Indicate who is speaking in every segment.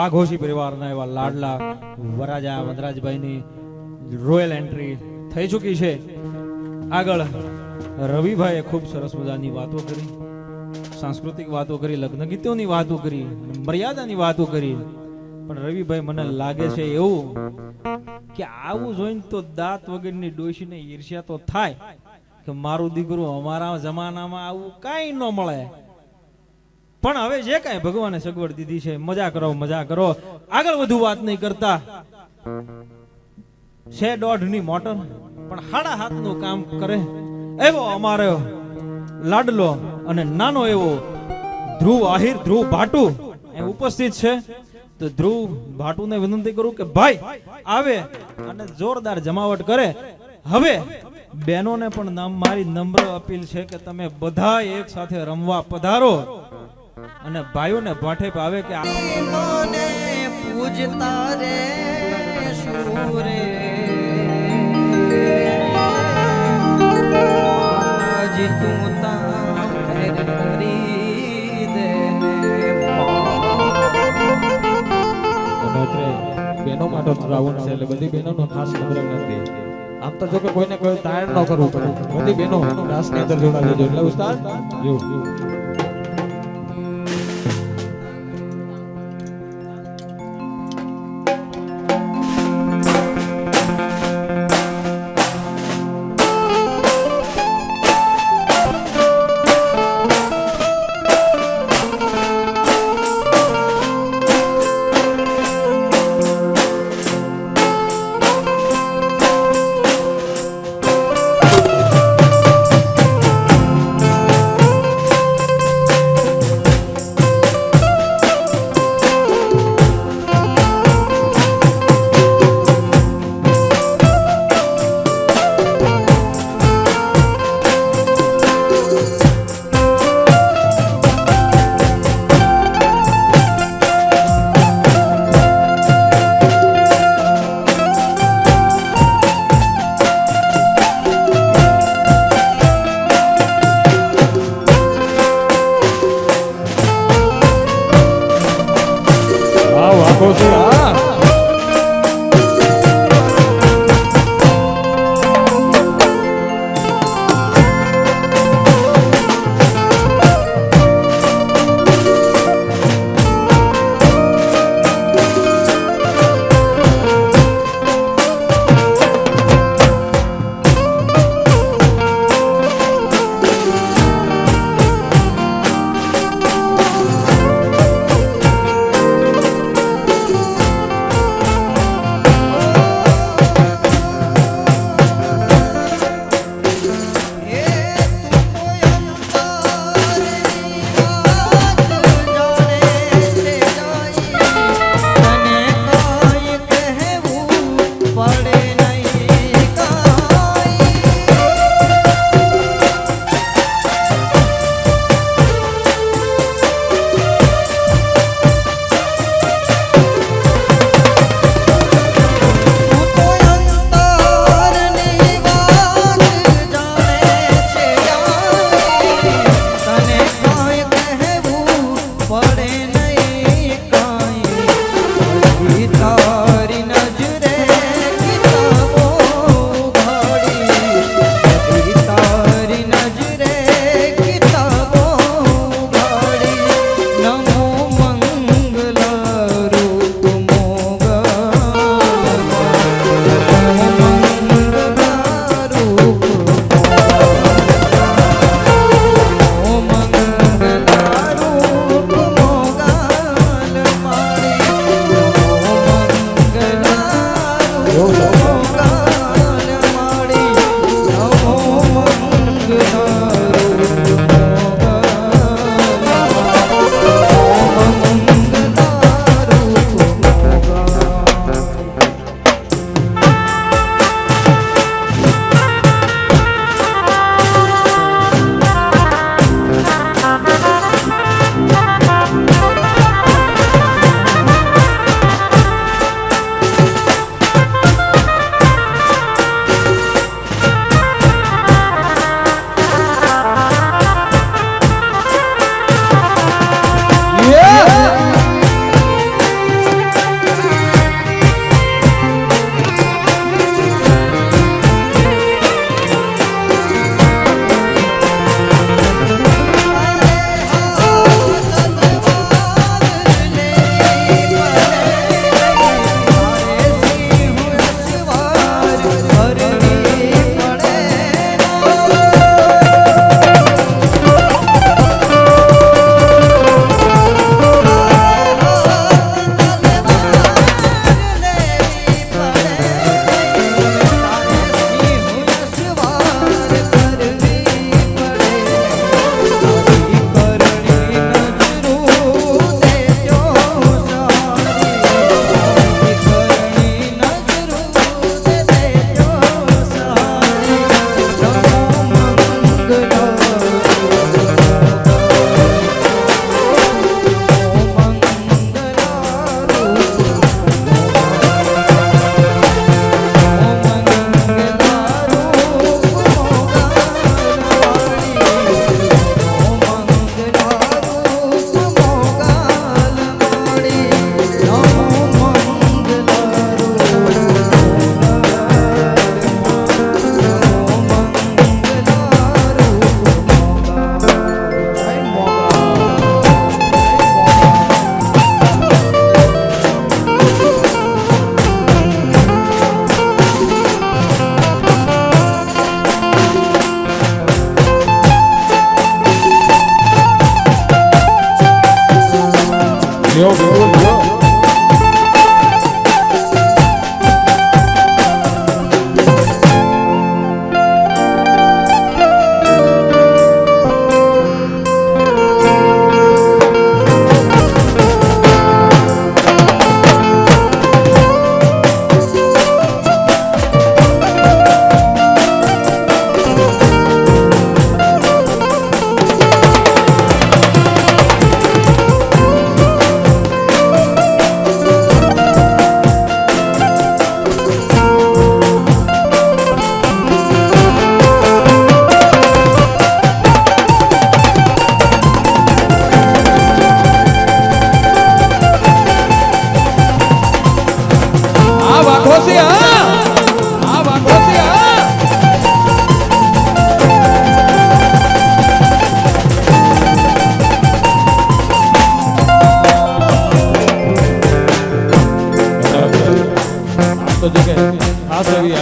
Speaker 1: વાઘોશી પરિવારના એવા લાડલા વરાજા વનરાજભાઈની royal entry થઈ ચૂકી છે. આગળ રવિભાઈએ ખૂબ સરસ મજાની વાતો કરી, સાંસ્કૃતિક વાતો કરી, લગ્ન ગીતોની વાતો કરી, મર્યાદાની વાતો કરી. પણ રવિભાઈ મને લાગે છે એવું કે આવું જોઈને તો દાંત વગરની ડોશીને ઈર્ષ્યા તો થાય કે મારું દીકરું અમારા જમાનામાં આવું કાંઈ ન મળે. પણ હવે જે કાંઈ ભગવાને સગવડ દીધી છે મજા કરો, મજા કરો. આગળ વધુ વાત નહીં કરતા. છે 1.5 મોટર પણ 7.5 કામ કરે એવો અમારો લાડલો અને નાનો એવો ધ્રુવ આહિર, ધ્રુવ ભાટુ એ ઉપસ્થિત છે. તો ધ્રુવ ભાટુને વિનંતી કરું કે ભાઈ આવે અને જોરદાર જમાવટ કરે. હવે બહેનોને પણ મારી નમ્ર અપીલ છે કે તમે બધા એક સાથે રમવા પધારો અને ભાઈઓને ભાઠે પાવે કે
Speaker 2: મને પૂજતા રે સુરે આજ તું તાર કરી દે
Speaker 3: બેનો માટે રાવણ છે એટલે બધી બહેનોનો ખાસ નમ્ર વિનંતી. આમ તો જો કે કોઈને કોઈ તાયણ ન કરવું પડે, બધી બહેનો રાસની અંદર જોડાવી દેજો. એટલે ઉસ્તાદ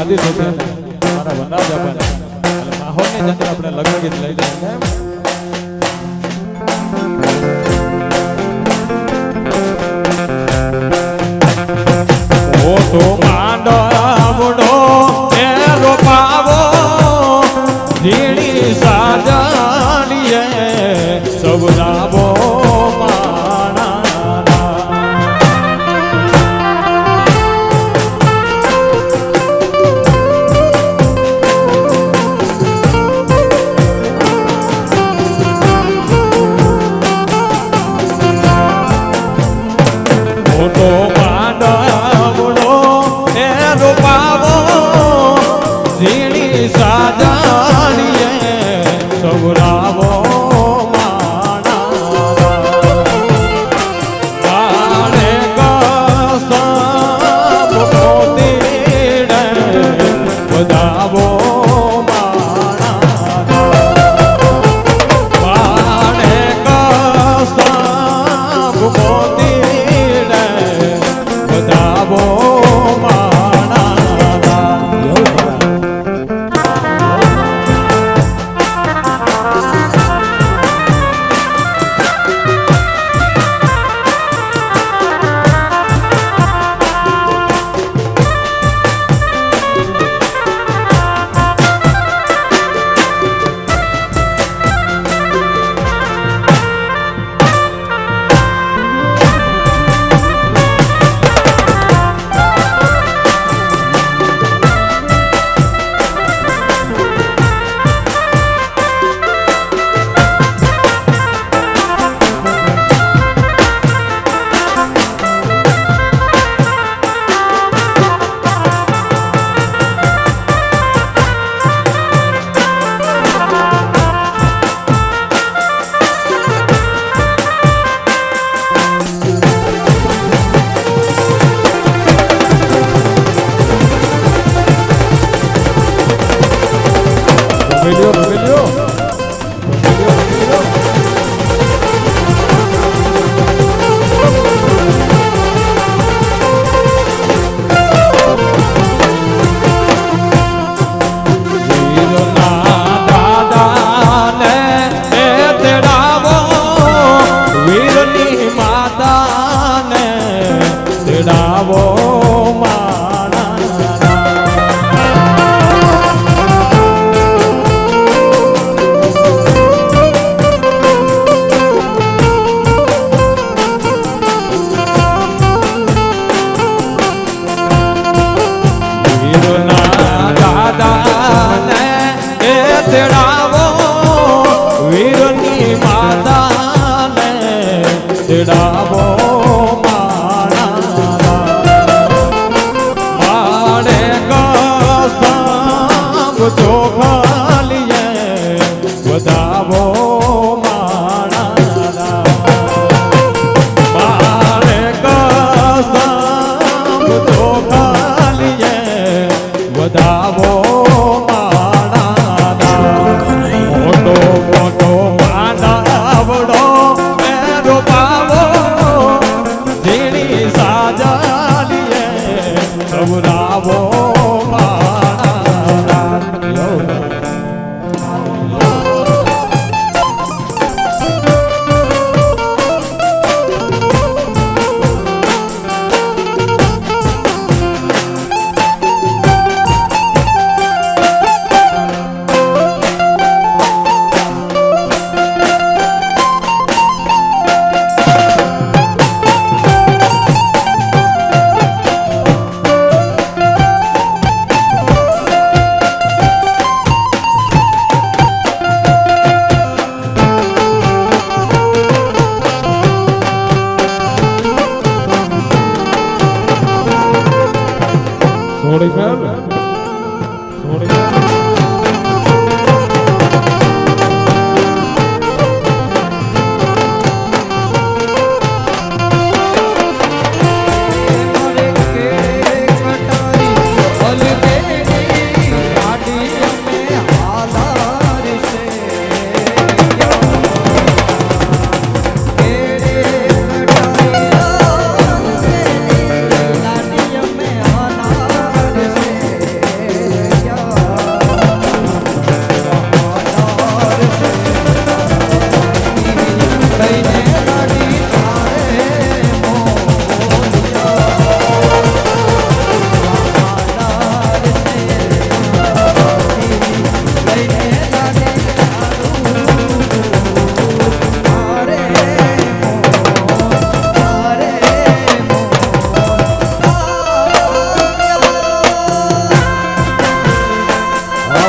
Speaker 3: યાદી નથી અને મારા વનરાજ આપવાને એટલે માહોલની અંદર આપણે લગ્ન ગીત લઈ લઈએ કેમ? ઓ તો માંડવડો એ રોપાવો ઝીણી સાજાડીએ સવરાવો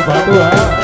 Speaker 3: ભાટુ હા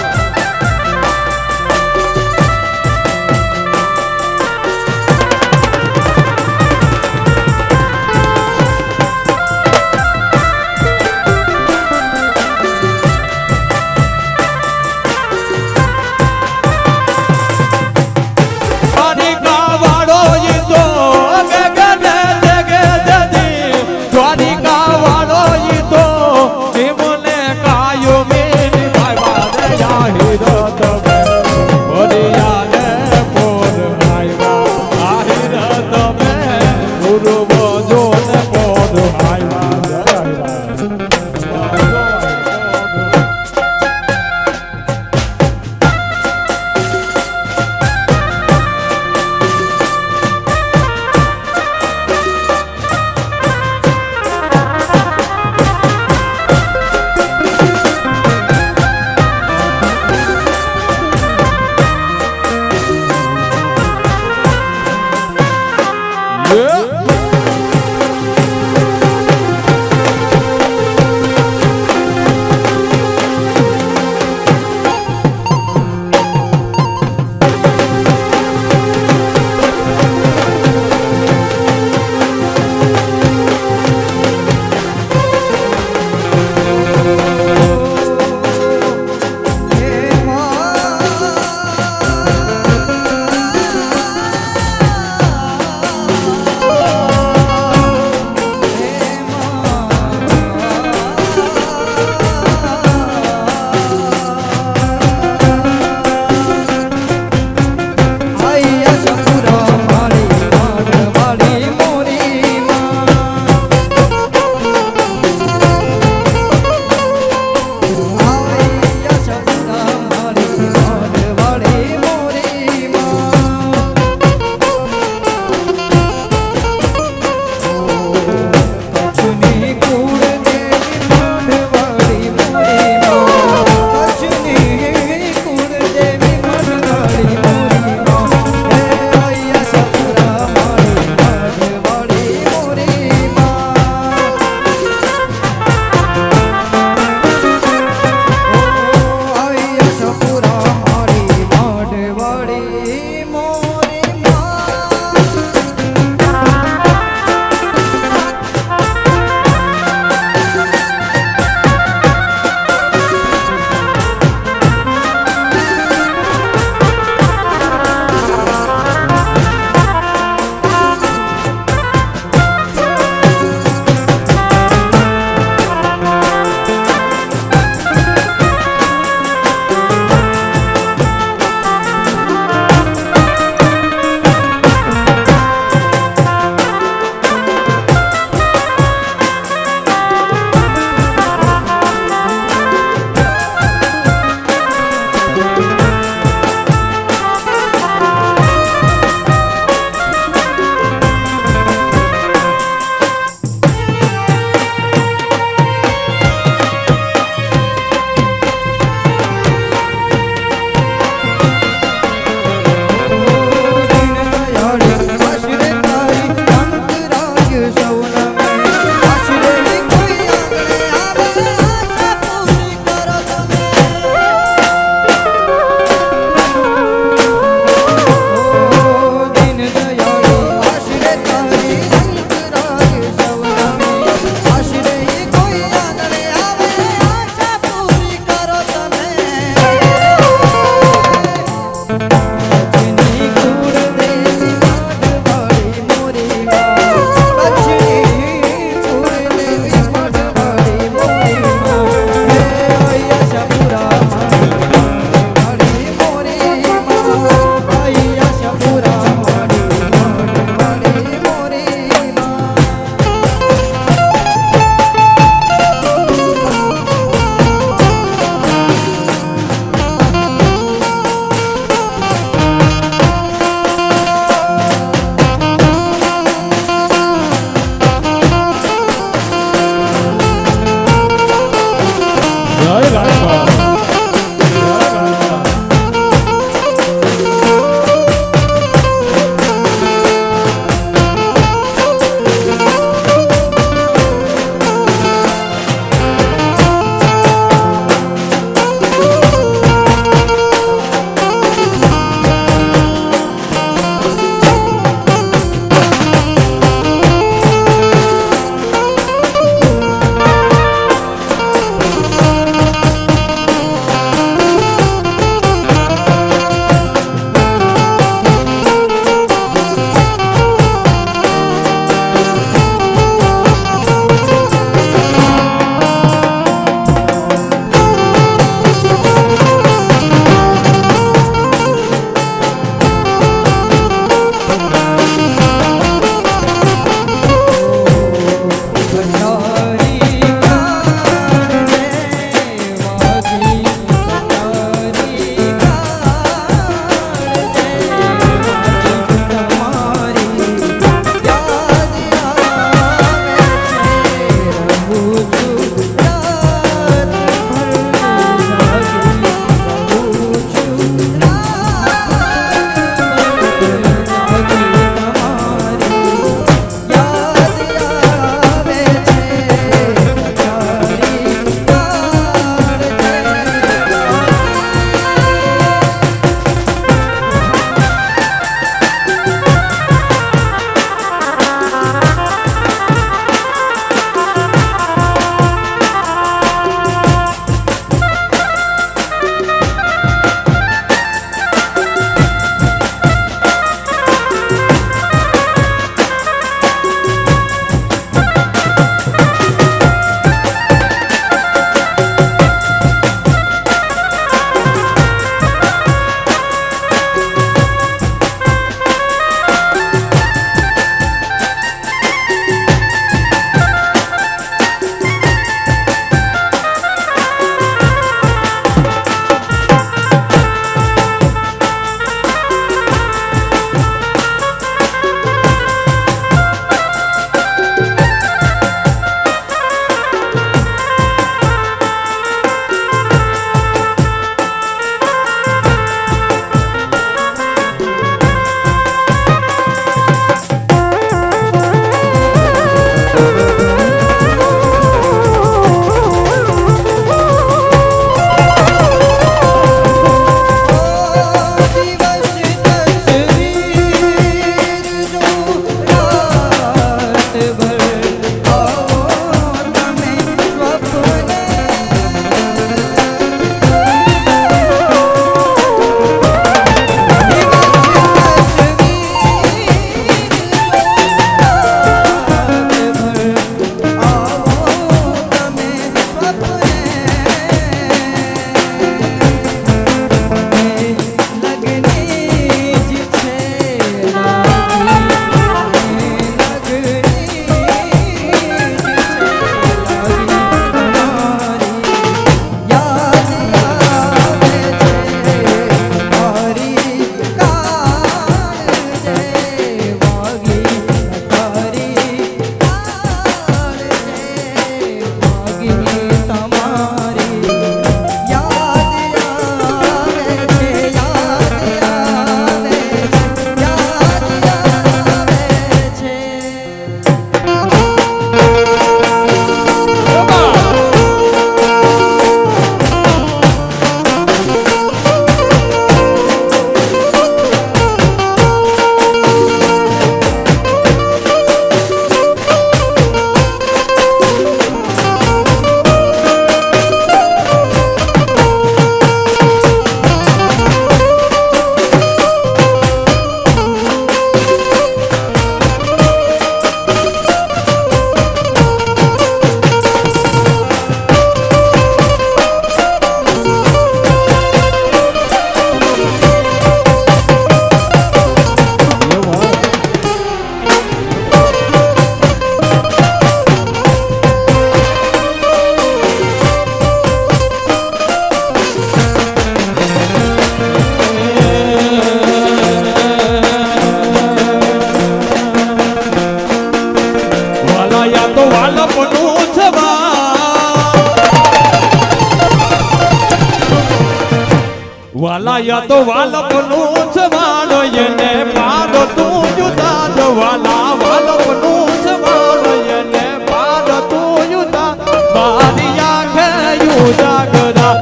Speaker 3: વાલાયા તો વાલપનું જવાળો એને પાડો તું જુદા જ વાલા વાલપનું જવાળો એને પાડો તું જુદા મારી આંખે યુદા ગરા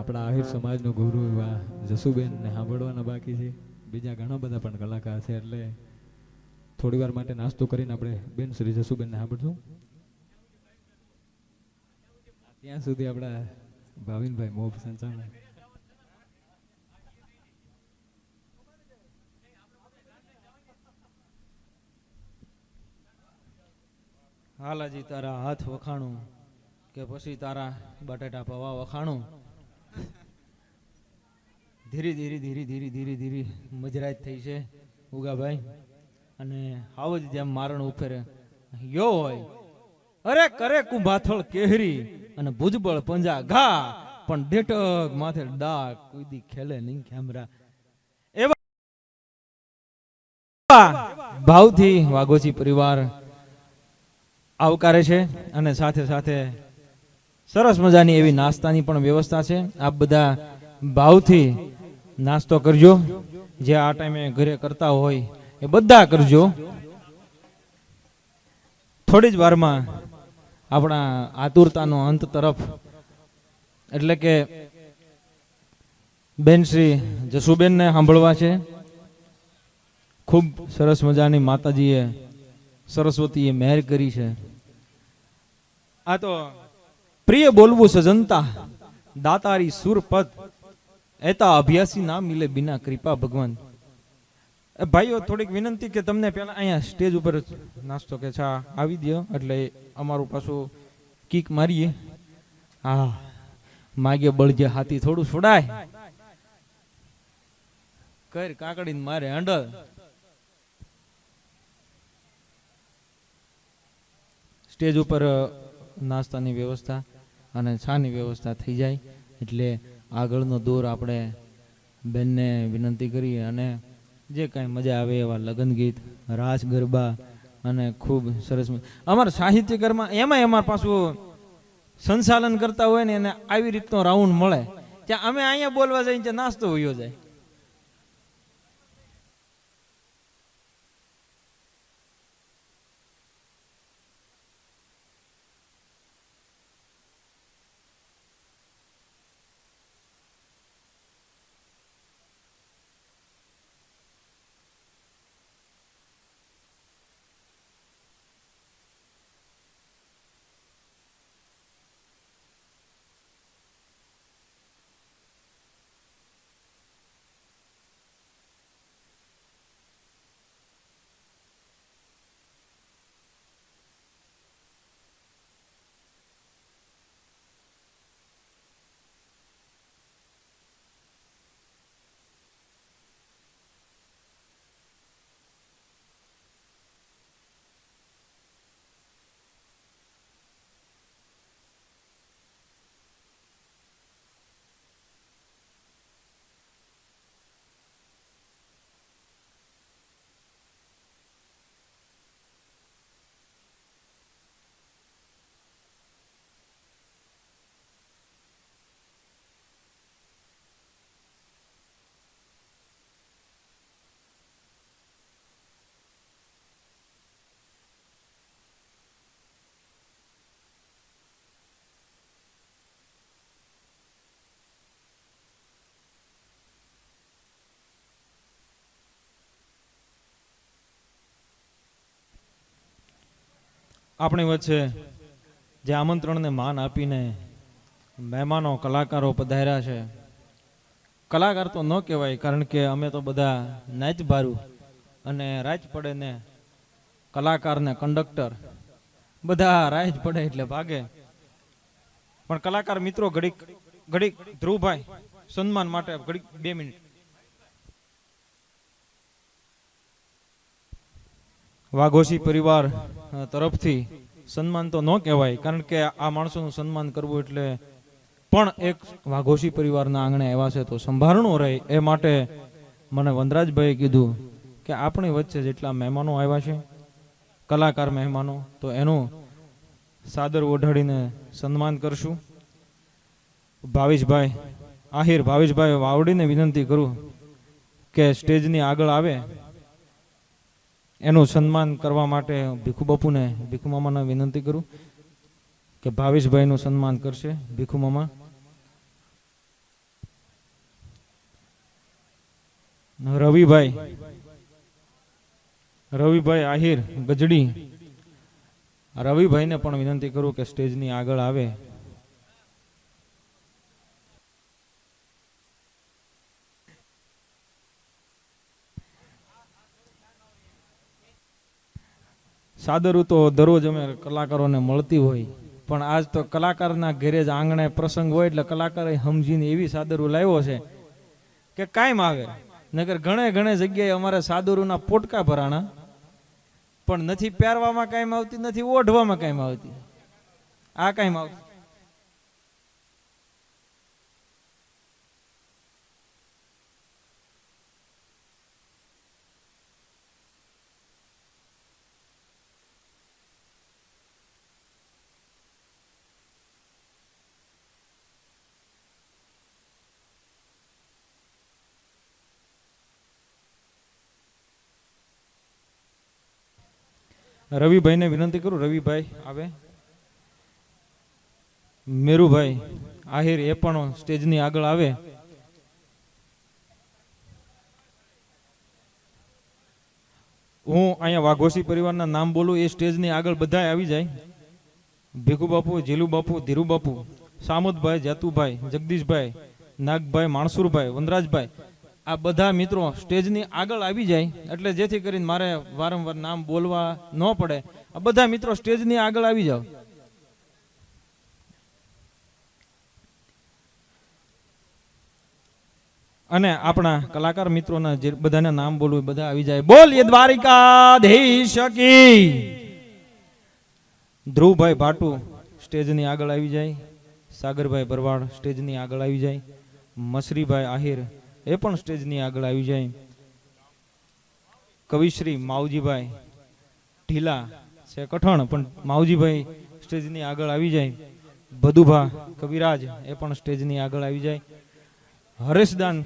Speaker 3: આપણા આહિર સમાજનો ગુરુ એવા જસુબેન ને સાંભળવાના બાકી છે. બીજા ઘણા બધા પણ કલાકાર છે, એટલે થોડી વાર માટે નાસ્તો કરીને આપણે બેન શ્રી જસુબેન ને સાંભળશું. ત્યાં સુધી આપણા ભાવિનભાઈ મોભ સંચાલન.
Speaker 1: હાલાજી તારા હાથ વખાણું કે પછી તારા બટાટા પૌવા વખાણું. ધીરે ધીરે ધીરે ધીરે ધીરે ધીરે મજરાત થઈ છે ઉગાભાઈ. અને આવો જ જેમ મારણ ઉપેરે યો હોય અરે કરે કુંભાથળ કેહરી અને ભુજબળ પંજા ઘા પણ ડેટક માથે ડાક કુદી ખેલે નહીં ખેમરા. એવા ભાવથી વાઘોજી પરિવાર આવકારે છે. અને સાથે સાથે સરસ મજાની એવી નાસ્તાની પણ વ્યવસ્થા છે. આપ બધા ભાવથી નાસ્તો કરજો. જે આ ટાઈમે ઘરે કરતા હોય એ બધા કરજો. થોડી જ વારમાં આપણા આતુરતાનો અંત તરફ એટલે કે બેન શ્રી જસુબેનને સાંભળવા છે. ખૂબ સરસ મજાની માતાજીએ સરસ્વતીએ મહેર કરી છે. આ તો પ્રિય બોલવું સજનતા દાતારી સુરપદ એતા અભ્યાસી ના મિલે બિના કૃપા ભગવાન. ભાઈઓ થોડીક વિનંતી કે તમને પહેલા અહીંયા સ્ટેજ ઉપર નાસ્તો કે ચા આવી દો એટલે અમારું પાછું કીક મારીએ. હા માગે બળજે હાથી થોડું છોડાય કર કાકડીને મારે અંડલ. સ્ટેજ ઉપર નાસ્તાની વ્યવસ્થા અને છાની વ્યવસ્થા થઈ જાય એટલે આગળનો દોર આપણે બેનને વિનંતી કરીએ અને જે કાંઈ મજા આવે એવા લગ્ન ગીત રાસ ગરબા અને ખૂબ સરસ અમારા સાહિત્યકરમાં એમાં અમારા પાછું સંચાલન કરતા હોય ને એને આવી રીતનો રાઉન્ડ મળે ત્યાં અમે અહીંયા બોલવા જઈએ ત્યાં નાસ્તો વયો જાય. આપણી વચ્ચે જે આમંત્રણને માન આપીને મહેમાનો કલાકારો પધાર્યા છે. કલાકાર તો ન કહેવાય કારણ કે અમે તો બધા નાચ ભારું અને રાજ પડે ને કલાકાર ને કંડક્ટર બધા રાજ પડે એટલે ભાગે. પણ કલાકાર મિત્રો ઘડીક ધ્રુવભાઈ સન્માન માટે ઘડીક 2 મિનિટ. વાઘોશી પરિવાર તરફથી સન્માન તો ન કહેવાય કારણ કે આ માણસોનું સન્માન કરવું એટલે પણ એક વાઘોશી પરિવારના આંગણે આવ્યા છે તો સંભાળણું રહે એ માટે મને વનરાજભાઈએ કીધું કે આપણી વચ્ચે જેટલા મહેમાનો આવ્યા છે કલાકાર મહેમાનો તો એનું સાદર ઓઢાડીને સન્માન કરશું. ભાવેશભાઈ આહિર ભાવેશભાઈ વાવડીને વિનંતી કરું કે સ્ટેજની આગળ આવે એનું સન્માન કરવા માટે ભીખુ બાપુને ભીખુ મામાને વિનંતી કરું કે ભાવેશભાઈનું સન્માન કરશે. ભીખુ મામા રવિભાઈ આહિર ગજડી રવિભાઈને પણ વિનંતી કરું કે સ્ટેજની આગળ આવે. સાદરું તો દરરોજ અમે કલાકારોને મળતી હોય પણ આજ તો કલાકારના ઘરે જ આંગણે પ્રસંગ હોય એટલે કલાકારે સમજીને એવી સાદરું લાવ્યો છે કે કાયમ આવે. નગર ઘણે જગ્યાએ અમારે સાદરુના પોટકા ભરાણા પણ નથી પહેરવામાં કાયમ આવતી નથી ઓઢવામાં કાયમ આવતી. આ કાયમ આવતી રવિભાઈને વિનંતી કરું, રવિભાઈ આવે. મેરુભાઈ આહિર એ પણ સ્ટેજની આગળ આવે. હું અહીંયા વાઘોસી પરિવારના નામ બોલું એ સ્ટેજની આગળ બધા આવી જાય. ભીખુ બાપુ, જીલુ બાપુ, ધીરુ બાપુ, સામુદભાઈ, જાતુભાઈ, જગદીશભાઈ, નાગભાઈ, માણસુરભાઈ, વનરાજભાઈ, આ બધા મિત્રો સ્ટેજની આગળ આવી જાય એટલે જેથી કરીને મારે વારંવાર નામ બોલવા ન પડે. આ બધા મિત્રો સ્ટેજની આગળ આવી જાઓ. અને આપણા કલાકાર મિત્રોના જે બધાના નામ બોલવું બધા આવી જાય. બોલીએ દ્વારિકાધીશ કી. ધ્રુવભાઈ ભાટુ સ્ટેજની આગળ આવી જાય. સાગરભાઈ ભરવાડ સ્ટેજની આગળ આવી જાય. મસરીભાઈ આહિર એ પણ સ્ટેજની આગળ આવી જાય. કવિશ્રી માવજીભાઈ ઢીલા છે કઠણ પણ માવજીભાઈ સ્ટેજની આગળ આવી જાય. ભદુભા કવિરાજ એ પણ સ્ટેજની આગળ આવી જાય. હરેશદાન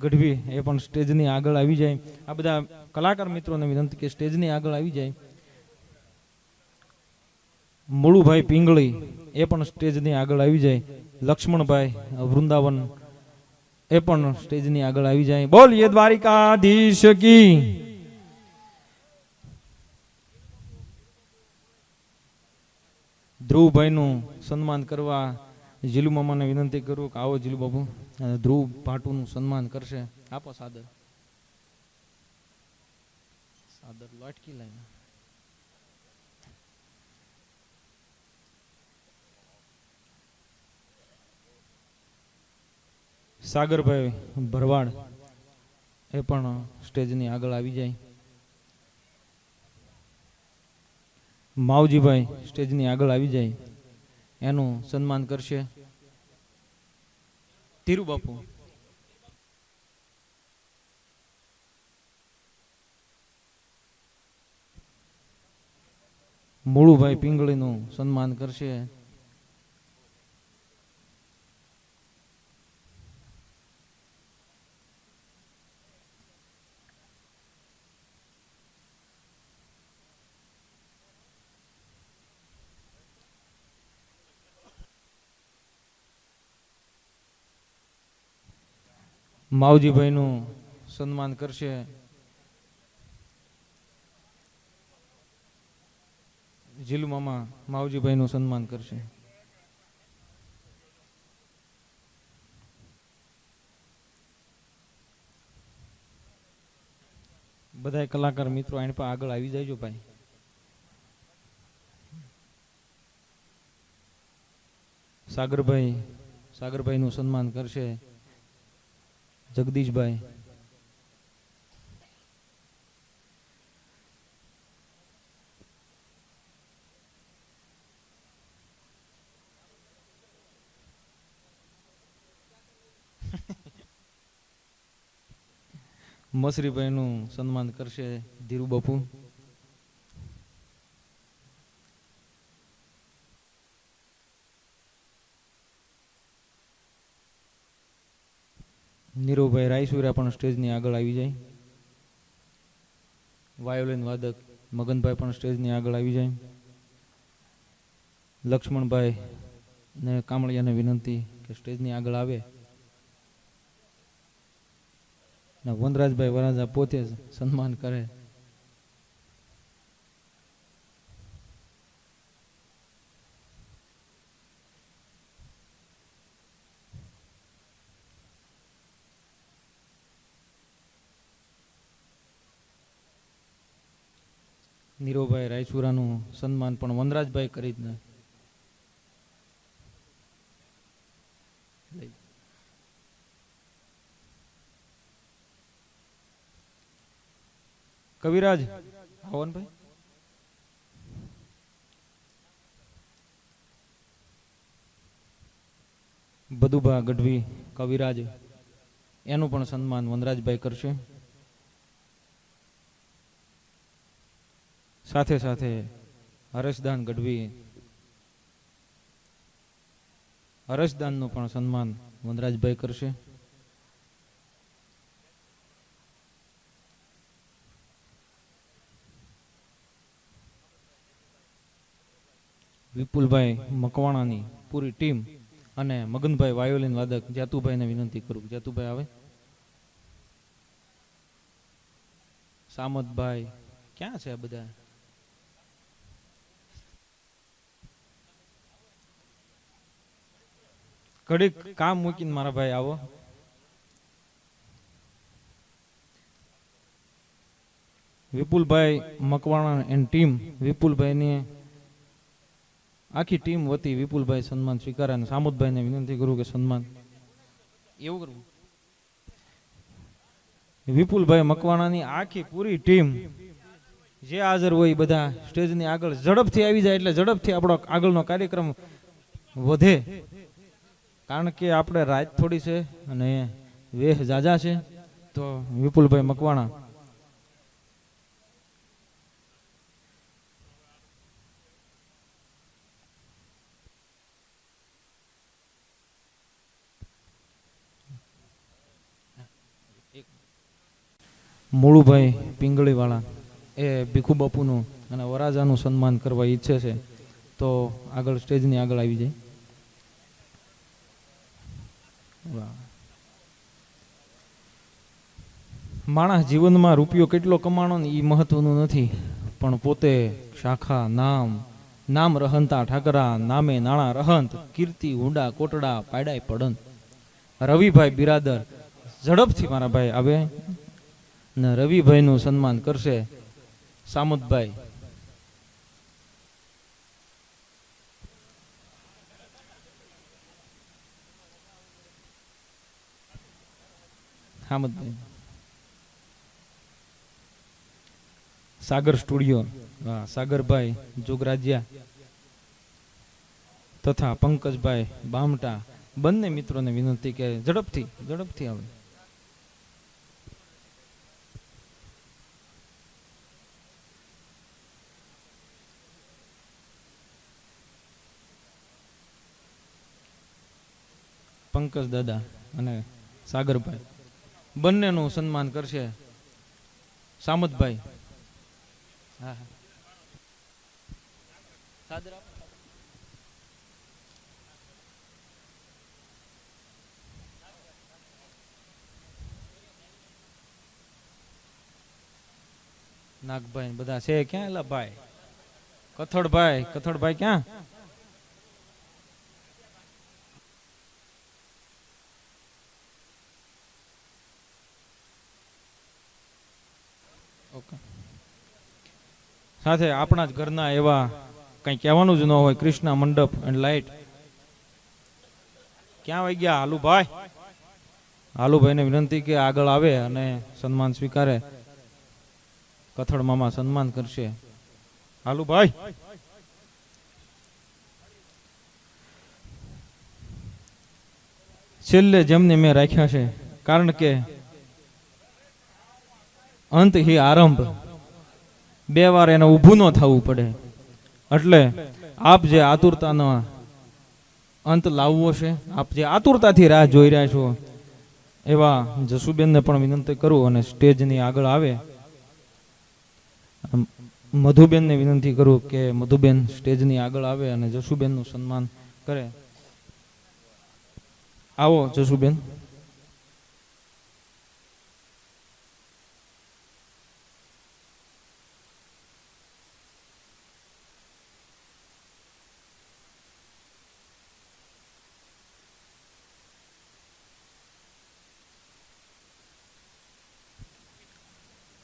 Speaker 1: ગઢવી એ પણ સ્ટેજની આગળ આવી જાય. આ બધા કલાકાર મિત્રોને વિનંતી કે સ્ટેજની આગળ આવી જાય. મુળુભાઈ પિંગળી એ પણ સ્ટેજની આગળ આવી જાય. લક્ષ્મણભાઈ વૃંદાવન એ પણ સ્ટેજની આગળ આવી જાય. બોલીએ દ્વારિકાધીશ કી. ધ્રુવભાઈનું સન્માન કરવા જીલુ મામાને વિનંતી કરું કે આવો જીલુ બાબુ. ધ્રુવ ભાટુનું સન્માન કરશે. આપો સાદર. સાદર લાટકી લાઈન. સાગરભાઈ ભરવાડ એ પણ સ્ટેજની આગળ આવી જાય. માવજીભાઈ સ્ટેજની આગળ આવી જાય. એનું સન્માન કરશે ધીરુ બાપુ. મુળુભાઈ પિંગળીનું સન્માન કરશે માવજીભાઈનું સન્માન કરશે જીલુ મામા. માવજીભાઈનું સન્માન કરશે. બધા કલાકાર મિત્રો એની પર આગળ આવી જાયજો ભાઈ. સાગરભાઈનું સન્માન કરશે જગદીશભાઈ. મસરીભાઈનું સન્માન કરશે ધીરુ બાપુ. નીરુભાઈ રાયસુરા પણ સ્ટેજની આગળ આવી જાય. વાયોલિન વાદક મગનભાઈ પણ સ્ટેજની આગળ આવી જાય. લક્ષ્મણભાઈ ને કામળિયાને વિનંતી કે સ્ટેજની આગળ આવે. વનરાજભાઈ વરાજા પોતે જ સન્માન કરે. નીરોભાઈ રાયચુરાનું સન્માન પણ વનરાજભાઈ કરી જ ને. કવિરાજ હવનભાઈ બધુભા ગઢવી કવિરાજ એનું પણ સન્માન વનરાજભાઈ કરશે. સાથે સાથે હરેશદાન ગઢવી હરેશદાનનું પણ સન્માન વનરાજભાઈ કરશે. વિપુલભાઈ મકવાણાની પૂરી ટીમ અને મગનભાઈ વાયોલિન વાદક જાતુભાઈને વિનંતી કરું જાતુભાઈ આવે. સામતભાઈ ક્યાં છે આ બધા? ઘડીક કામ મૂકીને મારા ભાઈ આવો. વિપુલભાઈ મકવાણા એન્ડ ટીમ, વિપુલભાઈની આખી ટીમ વતી વિપુલભાઈ સન્માન સ્વીકારે અને સામુદભાઈને વિનંતી કરું કે સન્માન એવું કરવું. વિપુલભાઈ મકવાણાની આખી પૂરી ટીમ જે હાજર હોય બધા સ્ટેજની આગળ ઝડપથી આવી જાય એટલે ઝડપથી આપણો આગળનો કાર્યક્રમ વધે, કારણ કે આપણે રાત થોડી છે અને વેહ જાજા છે. તો વિપુલભાઈ મકવાણા મૂળુભાઈ પિંગળીવાળા એ ભીખુ બાપુનું અને વરાજાનું સન્માન કરવા ઈચ્છે છે, તો આગળ સ્ટેજની આગળ આવી જાય. માણસ જીવનમાં રૂપિયો કેટલો કમાણો ને એ મહત્વનું નથી, પણ પોતે શાખા નામ રહંતા ઠાકરા નામે નાણા રહંત કીર્તિ હુંડા કોટડા પાડાય પડંત. રવિભાઈ બિરાદર ઝડપથી મારા ભાઈ આવે ને રવિભાઈ નું સન્માન કરશે સામતભાઈ. સામતભાઈ સાગર સ્ટુડિયો, સાગરભાઈ જોગરાજિયા તથા પંકજભાઈ બામટા બંને મિત્રોને વિનંતી કે ઝડપથી આવે. પંકજ દાદા અને સાગરભાઈ બંનેનું સન્માન કરશે સામતભાઈ. નાગભાઈ બધા છે ક્યાં? એલા ભાઈ કથળભાઈ ક્યાં? સાથે આપણા જ ઘરના એવા કઈ કહેવાનું જ ન હોય કૃષ્ણા મંડપ એન્ડ લાઇટ. ક્યાં વહી ગયા હાલુભાઈને વિનંતી કે આગળ આવે અને સન્માન સ્વીકારે. કથળ મામા સન્માન કરશે. હાલુભાઈ છેલ્લે જેમને મેં રાખ્યા છે, કારણ કે અંત હિ આરંભ, બે વાર એને ઊભું ન થવું પડે. એટલે આપ જે આતુરતાનો અંત લાવવો છે, આપ જે આતુરતાથી રાહ જોઈ રહ્યા છો, એવા જસુબેનને પણ વિનંતી કરું અને સ્ટેજની આગળ આવે. મધુબેનને વિનંતી કરું કે મધુબેન સ્ટેજની આગળ આવે અને જસુબેનનું સન્માન કરે. આવો જસુબેન.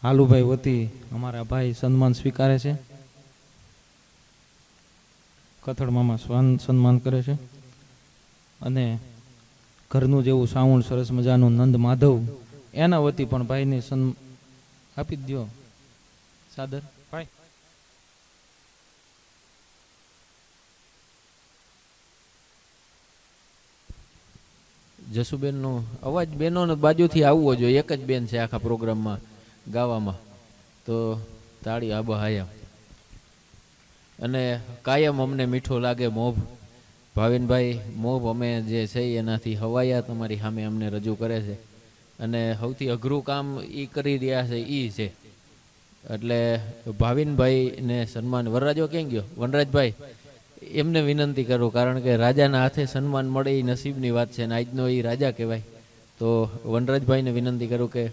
Speaker 1: હાલુભાઈ વતી અમારા ભાઈ સન્માન સ્વીકારે છે. કથળ મામા સન્માન કરે છે અને ઘરનું જેવું સાવણ સરસ મજાનું નંદ માધવ એના વતી પણ ભાઈને આપી દો. સાદર ભાઈ
Speaker 4: જસુબેનનો અવાજ બેનોને બાજુથી આવવો જોઈએ. એક જ બેન છે આખા પ્રોગ્રામમાં ગાવામાં, તો તાળી આબો હાયમ. અને કાયમ અમને મીઠો લાગે મોભ. ભાવિનભાઈ મોભ અમે જે છે એનાથી હવાયા તમારી સામે અમને રજૂ કરે છે, અને સૌથી અઘરું કામ એ કરી રહ્યા છે એ છે. એટલે ભાવિનભાઈને સન્માન. વનરાજો ક્યાં ગયો? વનરાજભાઈ એમને વિનંતી કરું, કારણ કે રાજાના હાથે સન્માન મળે એ નસીબની વાત છે, અને આજનો એ રાજા કહેવાય. તો વનરાજભાઈને વિનંતી કરું કે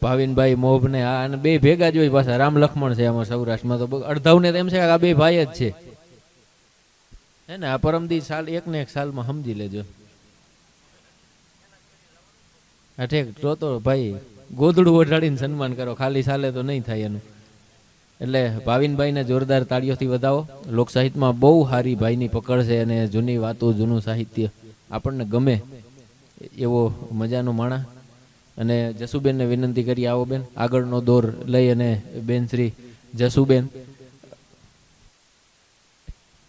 Speaker 4: ભાવિનભાઈ મોભને આ અને બે ભેગા જ હોય પાછા, રામ લક્ષ્મણ છે આમાં સૌરાષ્ટ્રમાં, તો અડધાવને તો એમ છે કે આ બે ભાઈ જ છે હે ને. આ પરમદી સાલ એક ને એક સાલમાં સમજી લેજો. હા ઠીક, તો ભાઈ ગોદડું ઓઢાડીને સન્માન કરો, ખાલી સાલે તો નહીં થાય એનું. એટલે ભાવિનભાઈને જોરદાર તાળીઓથી વધાવો. લોકસાહિત્યમાં બહુ સારી ભાઈની પકડ છે, અને જૂની વાતો જૂનું સાહિત્ય આપણને ગમે એવો મજાનો માણા. અને જસુબેનને વિનંતી કરી, આવો બેન, આગળનો દોર લઈ અને બેન શ્રી જસુબેન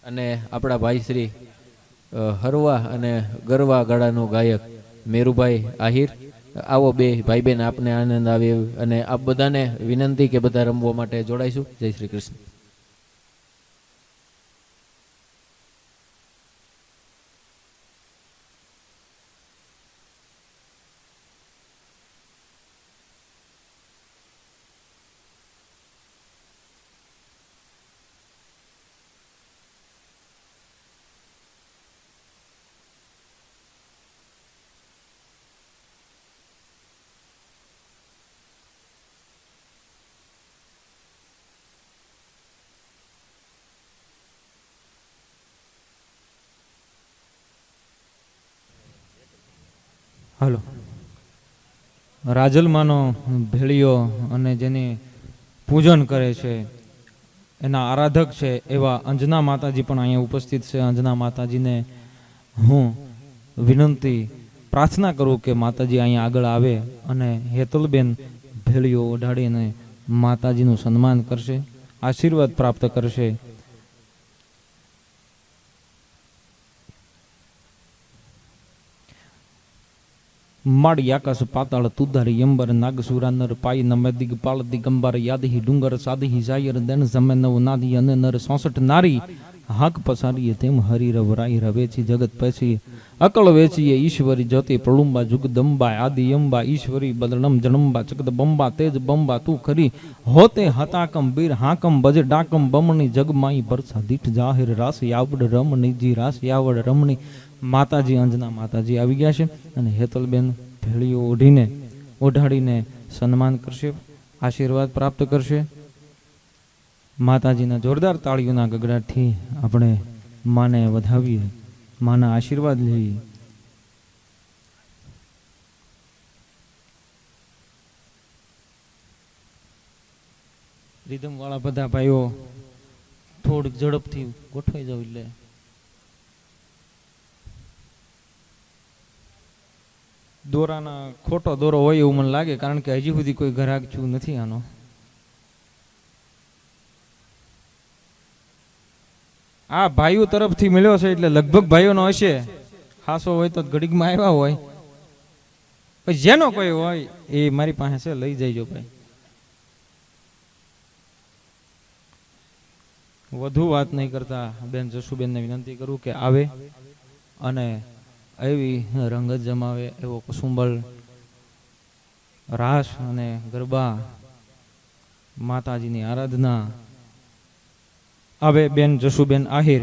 Speaker 4: અને આપણા ભાઈ શ્રી હરવા અને ગરવા ગાળાનો ગાયક મેરુભાઈ આહિર, આવો બે ભાઈ બેન, આપને આનંદ આવે. અને આપ બધાને વિનંતી કે બધા રમવા માટે જોડાઈશું. જય શ્રી કૃષ્ણ.
Speaker 1: હાલો, રાજલમાનો ભેળિયો અને જેની પૂજન કરે છે, એના આરાધક છે એવા અંજના માતાજી પણ અહીંયા ઉપસ્થિત છે. અંજના માતાજીને હું વિનંતી પ્રાર્થના કરું કે માતાજી અહીંયા આગળ આવે અને હેતલબેન ભેળિયો ઓઢાડીને માતાજીનું સન્માન કરશે, આશીર્વાદ પ્રાપ્ત કરશે. માડી આકાશ પાતાળ તુધારી અંબર નાગસુરા નર પાઈ નમે દિગપાળ દિગંબર યાદહી ડુંગર સાદહી જાયર દેન જમે નવ નાદી અને નર 64 નારી હાક પસારીએ તેમ હરી રવરાઈ રવેચી જગત પેછી અકળ વેચીએ ઈશ્વરી જ્યોતિ પ્રલુંબા જુગદંબા આદિ અંબા ઈશ્વરી બદનમ જનંબા જગદબંબા તેજ બંબા તું ખરી હોતે હતાકમ બીર હાકમ બજ ડાકમ બમણી જગમાઈ બરસા દીઠ જાહેર રાસ આવડ રમણીજી રાસ આવડ રમણી. માતાજી અંજના માતાજી આવી ગયા છે અને હેતલબેન ભેળીઓ ઓઢાડીને સન્માન કરશે, આશીર્વાદ પ્રાપ્ત કરશે. માતાજીના જોરદાર તાળીઓના ગગડાટથી આપણે માને વધાવીએ, માના આશીર્વાદ લઈએ. રીધમ વાળા બધા ભાઈઓ થોડીક ઝડપથી ગોઠવાઈ જાવ. એટલે દોરાના ખોટો દોરો હોય એવું મને લાગે, કારણ કે હજી સુધી કોઈ ગ્રાહક છું નથી આનો. આ ભાઈઓ તરફથી મળ્યો છે એટલે લગભગ ભાઈઓનો હશે. ખાસો હોય તો ઘડીકમાં આવ્યા હોય, પછી જેનો કોઈ હોય એ મારી પાસે છે, લઈ જઈજો ભાઈ. વધુ વાત નહીં કરતા બેન જસુબેનને વિનંતી કરું કે આવે અને એવી રંગત જમાવે એવો કુસુંબલ રાસ અને ગરબા માતાજીની આરાધના આવે. બેન જસુબેન આહિર